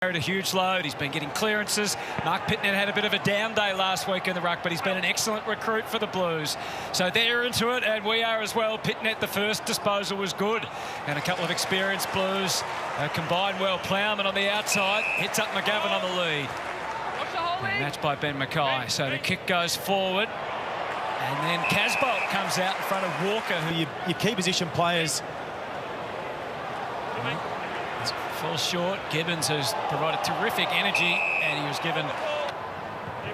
A huge load. He's been getting clearances. Mark Pitnet had a bit of a down day last week in the ruck, but he's been an excellent recruit for the Blues. So they're into it, and we are as well. Pitnet, the first disposal was good, and a couple of experienced Blues combined well. Plowman on the outside, hits up McGovern on the lead. And matched by Ben Mackay. So the kick goes forward, and then Casbolt comes out in front of Walker. Your key position players. Falls short. Gibbons has provided terrific energy, and he was given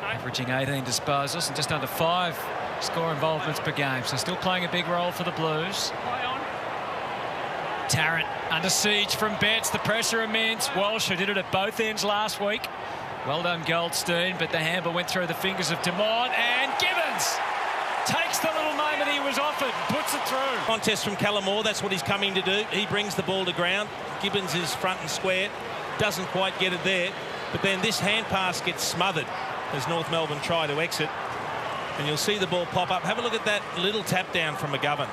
averaging 18 disposals and just under 5 score involvements per game. So still playing a big role for the Blues. Tarrant under siege from Betts. The pressure immense. Walsh, who did it at both ends last week. Well done, Goldstein, but the handball went through the fingers of Demond, and Gibbons takes the little moment he was offered, puts it through. Contest from Callamore, that's what he's coming to do. He brings the ball to ground. Gibbons is front and square, doesn't quite get it there, but then this hand pass gets smothered as North Melbourne try to exit, and you'll see the ball pop up. Have a look at that little tap down from McGovern.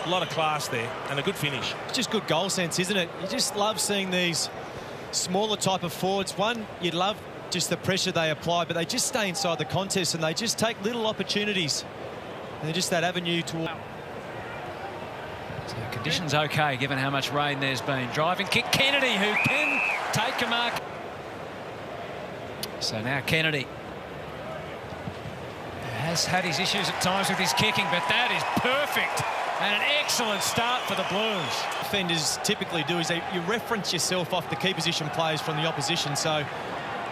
A lot of class there and a good finish. It's just good goal sense, isn't it? You just love seeing these smaller type of forwards. One, you'd love just the pressure they apply, but they just stay inside the contest and they just take little opportunities. And they're just that avenue toward. So conditions okay, given how much rain there's been. Driving kick, Kennedy, who can take a mark. So now Kennedy has had his issues at times with his kicking, but that is perfect and an excellent start for the Blues. Defenders typically do is you reference yourself off the key position players from the opposition. So,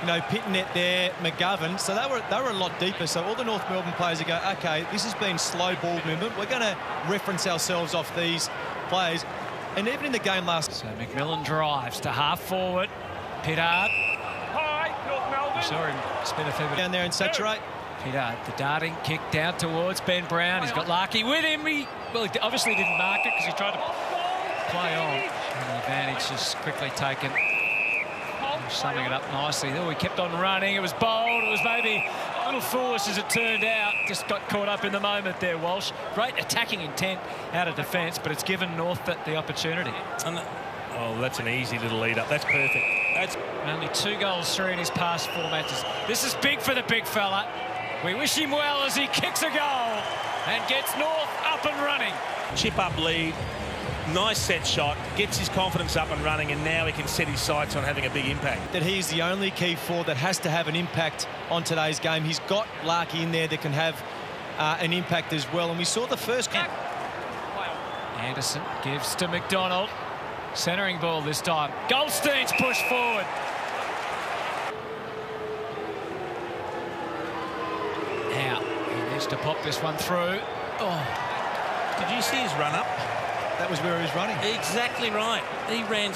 you know, Pitnet there, McGovern, so they were a lot deeper. So all the North Melbourne players go, okay, this has been slow ball movement. We're going to reference ourselves off these players. And even in the game last... So McMillan drives to half forward. Pittard. Hi, North Melbourne. Saw him spin a fair bit down there and saturate. Pittard, the darting kick down towards Ben Brown. He's got Larkey with him. He obviously didn't mark it because he tried to play on. And the advantage is quickly taken. Summing it up nicely. Oh, he kept on running. It was bold. It was maybe a little foolish as it turned out. Just got caught up in the moment there, Walsh. Great attacking intent out of defence, but it's given North the opportunity. Oh, that's an easy little lead up. That's perfect. That's only 2 goals through in his past 4 matches. This is big for the big fella. We wish him well as he kicks a goal and gets North up and running. Chip up lead. Nice set shot, gets his confidence up and running, and now he can set his sights on having a big impact. That he's the only key forward that has to have an impact on today's game. He's got Larkey in there that can have an impact as well. And we saw the first... Anderson gives to McDonald. Centering ball this time. Goldstein's pushed forward. Now, he needs to pop this one through. Oh. Did you see his run-up? That was where he was running. Exactly right. He ran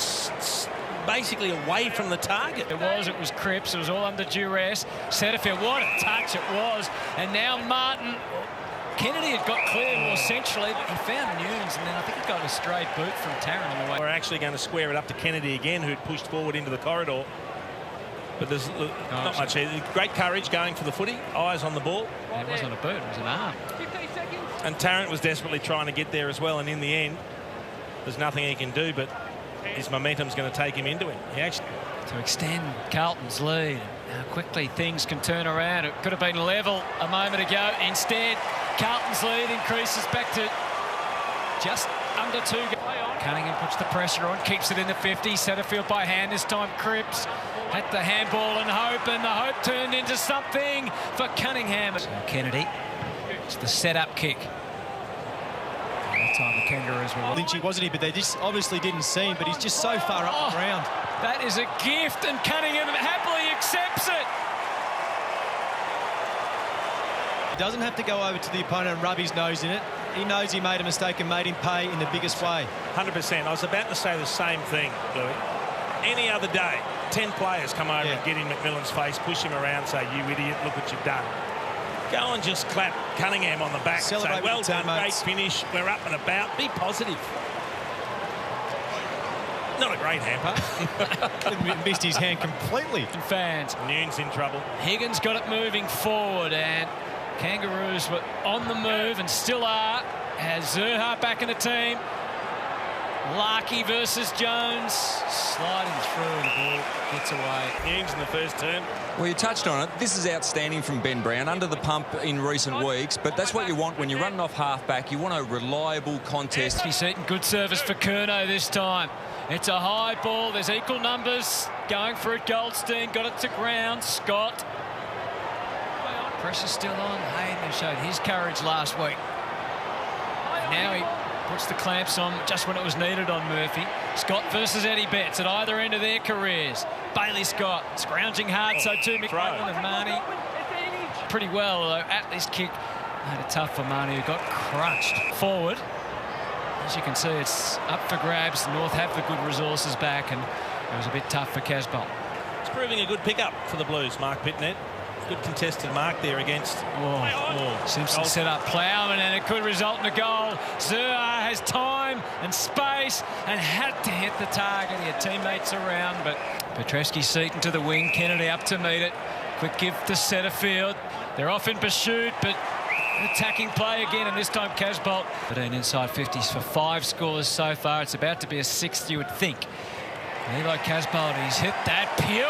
basically away from the target. It was Cripps. It was all under duress. Setterfield, what a touch it was. And now Martin. Kennedy had got clear more centrally, but he found Nunes, and then I think he got a straight boot from Tarrant on the way. We're actually going to square it up to Kennedy again, who'd pushed forward into the corridor. But there's not much here. Great courage going for the footy. Eyes on the ball. It wasn't a boot, it was an arm. 15 seconds. And Tarrant was desperately trying to get there as well, and in the end, there's nothing he can do, but his momentum's going to take him into it. He actually... To extend Carlton's lead. How quickly things can turn around. It could have been level a moment ago. Instead, Carlton's lead increases back to just under 2. Cunningham puts the pressure on, keeps it in the 50. Setterfield by hand this time. Cripps had the handball and the hope turned into something for Cunningham. So Kennedy, it's the set-up kick. That time the Kangaroos were... Lynchy, wasn't he? But they just obviously didn't see him, but he's just so far up the ground. That is a gift, and Cunningham happily accepts it. He doesn't have to go over to the opponent and rub his nose in it. He knows he made a mistake and made him pay in the biggest way. 100%. I was about to say the same thing, Louis. Any other day, 10 players come over and get in McMillan's face, push him around, say, you idiot, look what you've done. Go and just clap Cunningham on the back. Celebrate say, well done, great mates. finish, we're up and about. Be positive. Not a great hand pass. Missed his hand completely. Fans. Nunes in trouble. Higgins got it moving forward, and Kangaroos were on the move and still are. Has Zerha back in the team. Larkey versus Jones. Sliding through and the ball gets away. Hughes in the first term. Well, you touched on it. This is outstanding from Ben Brown, under the pump in recent weeks, but that's what you want when you're running off half-back. You want a reliable contest. He's eaten good service for Curnow this time. It's a high ball. There's equal numbers. Going for it, Goldstein. Got it to ground. Scott. Pressure still on. Hayden showed his courage last week. Now he puts the clamps on just when it was needed on Murphy. Scott versus Eddie Betts at either end of their careers. Bailey Scott scrounging hard, so too McMahon and Marnie. Pretty well, although Atlee's kick made it tough for Marnie, who got crunched. Forward, as you can see, it's up for grabs. North have the good resources back, and it was a bit tough for Casbolt. It's proving a good pickup for the Blues, Mark Pitnet. Good contested mark there against Simpson set up Plowman, and it could result in a goal. Zerha has time and space and had to hit the target. He had teammates around, but Petreski-Seaton to the wing. Kennedy up to meet it. Quick give to Setterfield. They're off in pursuit, but attacking play again, and this time Casbolt. 13 inside 50s for 5 scores so far. It's about to be a 6th, you would think. Levi Casbolt, he's hit that pure.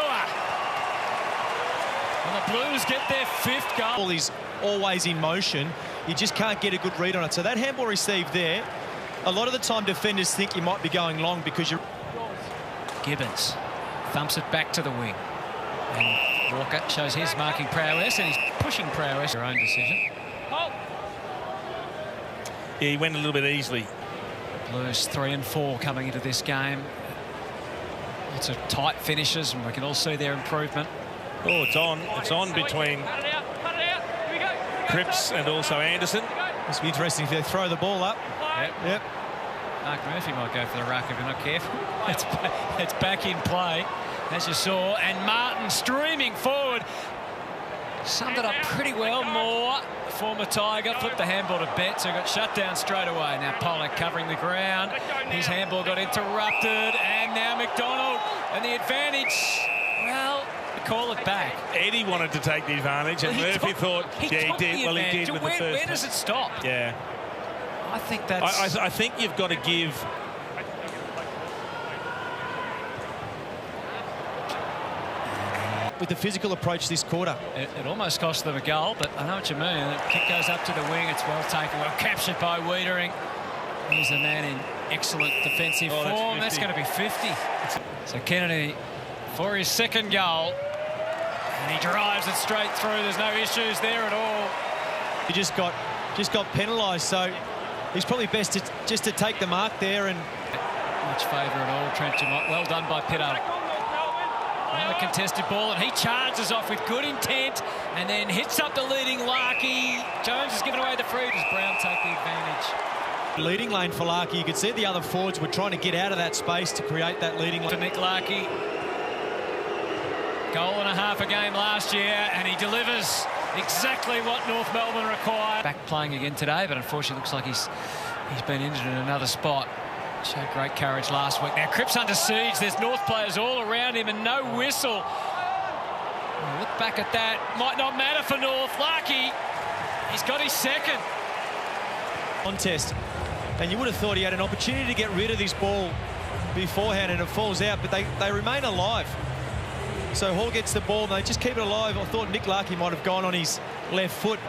And the Blues get their 5th goal. Ball is always in motion. You just can't get a good read on it. So that handball received there, a lot of the time defenders think you might be going long because you're... Gibbons thumps it back to the wing. And Walker shows his marking prowess, and he's pushing prowess. Your own decision. Yeah, he went a little bit easily. Blues 3 and 4 coming into this game. Lots of tight finishes, and we can all see their improvement. Oh, it's on. It's on between Cripps and also Anderson. Must be interesting if they throw the ball up. Yep. Mark Murphy might go for the ruck if you're not careful. It's back in play, as you saw. And Martin streaming forward. Summed it up pretty well. Moore, former Tiger, flipped the handball to Betts, who got shut down straight away. Now Pollock covering the ground. His handball got interrupted. And now McDonald. And the advantage, well, call it back. Eddie wanted to take the advantage, and Murphy thought, yeah, he did. Well, he did with the first. Where does it stop? Yeah. I think that's... I think you've got to give... With the physical approach this quarter. It almost cost them a goal, but I know what you mean. The kick goes up to the wing. It's well taken, well captured by Wiedering. He's a man in excellent defensive form. That's going to be 50. So Kennedy for his 2nd goal. And he drives it straight through. There's no issues there at all. He just got penalised, so he's probably best just to take the mark there. And much favour at all, Trencham. Well done by Pitto. Another contested ball, and he charges off with good intent and then hits up the leading Larkey. Jones has given away the free. Does Brown take the advantage? Leading lane for Larkey. You could see the other forwards were trying to get out of that space to create that leading lane. To Nick Larkey. Goal and a half a game last year, and he delivers exactly what North Melbourne required. Back playing again today, but unfortunately looks like he's been injured in another spot. Showed great courage last week. Now Cripps under siege. There's North players all around him and no whistle. Look back at that. Might not matter for North. Larkey, he's got his 2nd. Contest. And you would have thought he had an opportunity to get rid of this ball beforehand, and it falls out, but they remain alive. So Hall gets the ball and they just keep it alive. I thought Nick Larkey might have gone on his left foot.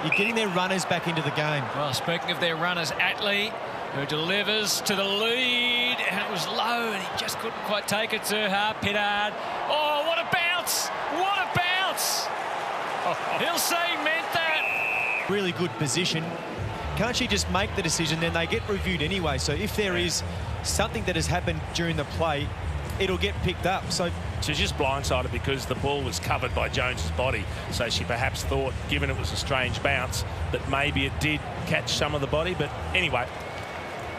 You're getting their runners back into the game. Well, speaking of their runners, Atlee, who delivers to the lead, and it was low, and he just couldn't quite take it. Zerha, Pittard. Oh, what a bounce! What a bounce! He'll say he meant that. Really good position. Can't she just make the decision? Then they get reviewed anyway. So if there is something that has happened during the play, it'll get picked up. So she's just blindsided because the ball was covered by Jones's body. So she perhaps thought, given it was a strange bounce, that maybe it did catch some of the body. But anyway,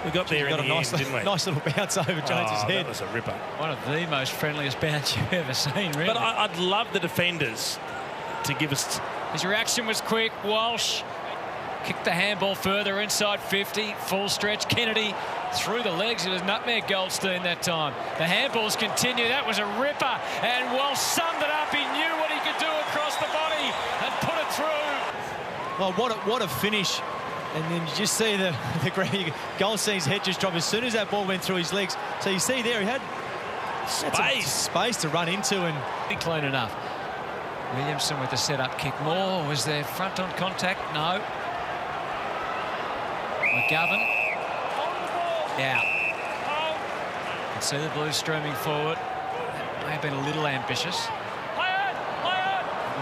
we got there in the end, didn't we? Nice little bounce over Jones's head. That was a ripper. One of the most friendliest bounce you've ever seen, really. But I'd love the defenders to give us... His reaction was quick. Walsh kicked the handball further inside 50. Full stretch. Kennedy through the legs. It was nutmeg Goldstein that time. The handballs continue. That was a ripper. And Walsh summed it up. He knew what he could do across the body and put it through. Well, what a finish And then you just see the Goldstein's head just drop as soon as that ball went through his legs. So you see there, he had space to run into and be clean enough. Williamson with the set-up kick. Moore was there front on contact. No. McGovern. Out. You can see the Blues streaming forward. That may have been a little ambitious.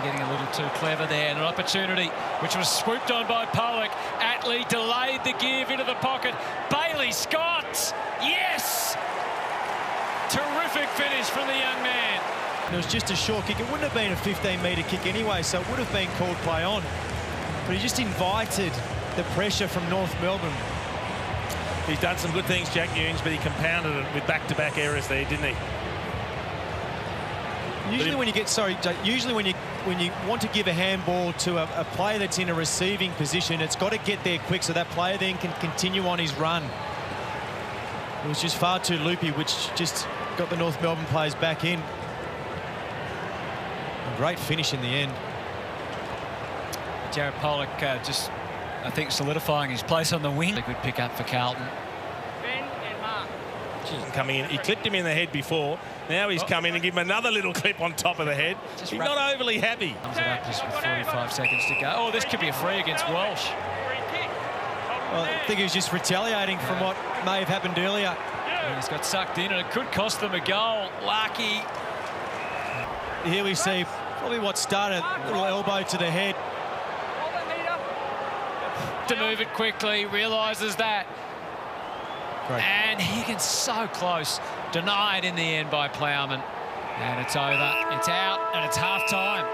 Getting a little too clever there, and an opportunity which was swooped on by Pollock. Atley delayed the give into the pocket. Bailey Scott, yes! Terrific finish from the young man. it was just a short kick. It wouldn't have been a 15-metre kick anyway, so it would have been called play on. But he just invited the pressure from North Melbourne. He's done some good things, Jack Newnes, but he compounded it with back-to-back errors there, didn't he? Usually when you get, usually when you want to give a handball to a player that's in a receiving position, it's got to get there quick so that player then can continue on his run. It was just far too loopy, which just got the North Melbourne players back in. A great finish in the end. Jared Pollock just, I think, solidifying his place on the wing. A good pick up for Carlton. Coming in, he clipped him in the head before. Now he's come in and give him another little clip on top of the head. He's not overly happy. Comes it up just with 45 seconds to go. Oh, this could be a free against Welsh. Well, I think he was just retaliating from what may have happened earlier. Yeah, he's got sucked in and it could cost them a goal. Lucky. Here we see probably what started, a little elbow to the head. To move it quickly, realises that. Great. And Higgins so close. Denied in the end by Plowman. And it's over. It's out and it's half-time.